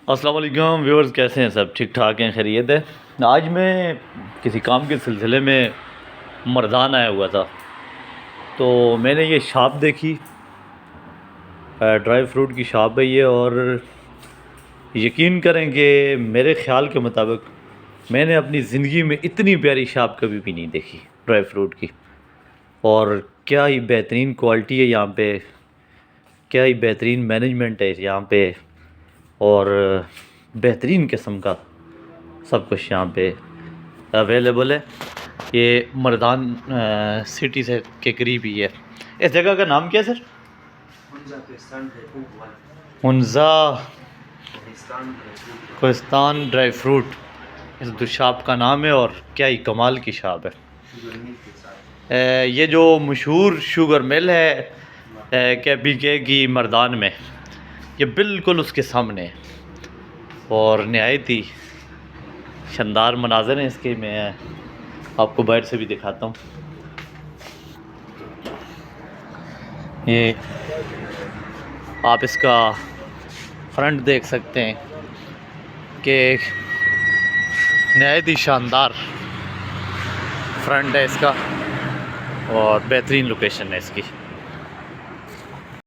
अस्सलाम वालेकुम व्यूअर्स, कैसे हैं? सब ठीक ठाक हैं, खैरियत है। आज मैं किसी काम के सिलसिले में मर्दान आया हुआ था, तो मैंने ये शॉप देखी। ड्राई फ्रूट की शॉप है ये, और यकीन करें कि मेरे ख़्याल के मुताबिक मैंने अपनी ज़िंदगी में इतनी प्यारी शॉप कभी भी नहीं देखी ड्राई फ्रूट की। और क्या ही बेहतरीन क्वालिटी है यहाँ पे, क्या ही बेहतरीन मैनेजमेंट है यहाँ पे, और बेहतरीन किस्म का सब कुछ यहाँ पे अवेलेबल है। ये मर्दान सिटी से के करीब ही है। इस जगह का नाम क्या है sir? Hunza Kohistan dry fruit इस शॉप का नाम है, और क्या ही कमाल की शॉप है। ये जो मशहूर शुगर मिल है KPK की मर्दान में, ये बिल्कुल उसके सामने है, और नहायत ही शानदार मनाज़र हैं इसके। मैं आपको बाहर से भी दिखाता हूँ। ये आप इसका फ्रंट देख सकते हैं कि नहायत ही शानदार फ्रंट है इसका, और बेहतरीन लोकेशन है इसकी।